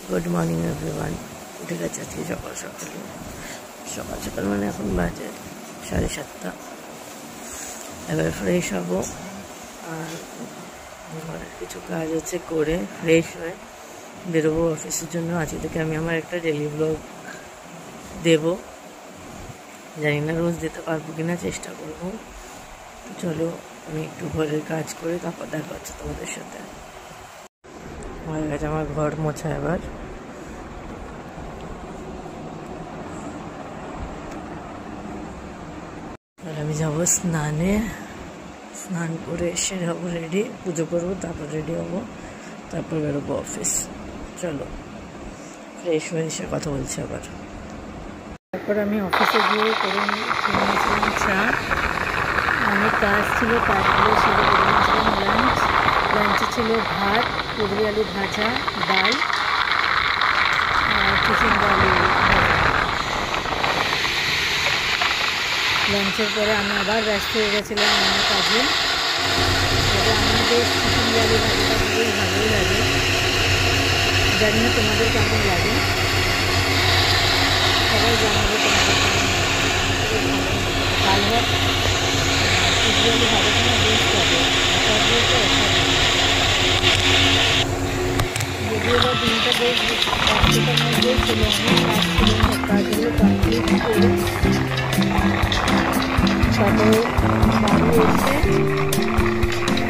Good morning everyone. উঠে গেছে আজকে সকাল সকাল মানে এখন বাজে 7:30। এবার ফ্রেশ হবো আর ঘরের কিছু কাজ আছে করে ফ্রেশ হয়ে বেরোবো অফিসের জন্য। আজকে থেকে আমি আমার একটা ডেলি ব্লগ দেবো, জানি না রোজ দিতে পারবো কিনা, চেষ্টা করবো। চলো আমি একটু ঘরের কাজ করে তারপর দেখা হচ্ছে তোমাদের সাথে। হয়ে গেছে আমার ঘর মোছা। এবার আমি যাবো স্নানে, স্নান করে এসে যাবো রেডি, পুজো করবো, তারপর রেডি হবো, তারপর বেরোবো অফিস। চলো ফ্রেশ হয়ে এসে কথা বলছি আবার। তারপর আমি অফিসে গিয়ে করে নিয়েছিলাম চা। অনেক কাজ ছিল, কাজগুলো সেরে করে নিয়েছিলাম। লাঞ্চে ছিল ভাত, কুদরি আলু ভাজা, ডাল আর চিকেন আলু ভাজা। লাঞ্চের পরে আমি আবার ব্যস্ত হয়ে গেছিলাম আমার কাজে। তবে আমাদের চিকেন আলু ভাজাটা খুবই ভালোই লাগে, জানি না তোমাদের কেমন লাগে, সবাই জানাবে তোমাদের কেমন লাগে। ডাল ভাত কুদরি আলু ভাজাটা না বেস্ট হবে, যদিও বা দিনটা বেশ ব্যস্ততার মধ্যেই ছিল, অনেক কাজ ছিল। সব কাজগুলো কমপ্লিট করে তারপরে বাড়ি এসে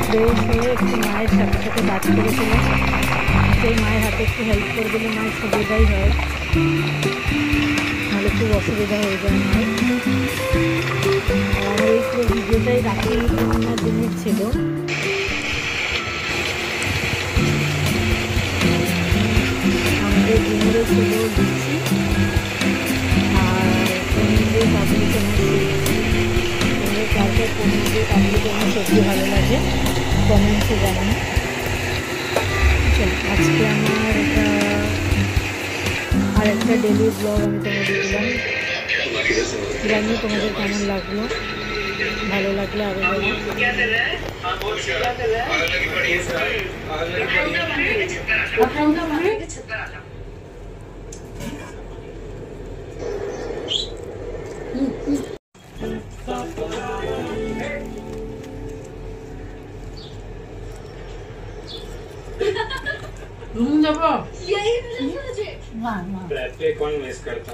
ফ্রেশ হয়ে একটু মায়ের সাথে কাজ করেছিলাম। সেই মায়ের হাতে একটু হেল্প করে দিলে মায়ের সুবিধাই হয়, নাহলে খুব অসুবিধা হয়ে যায় মায়ের। আর আমার এই পুরো ভিডিওটাই রাখি পূর্ণিমার দিনের ছিল। আমাদের দিনেরও ছিল লুচি আর পনির দিয়ে কাবলি চানা দিয়েছি। তারপর পনির দিয়ে কাবলি চানা সবজি ভালো লাগে, কমেন্টসে জানান। আজকে আমার এটা আর একটা ডেলি ব্লগ আমি তোমাদের দিলাম, জানি তোমাদের কেমন লাগলো। ভালো লাগলে আরও कौन मिस करता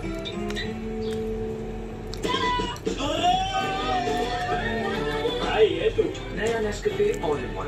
भाई, ये तो नया नेस्कैफे ऑल इन वन।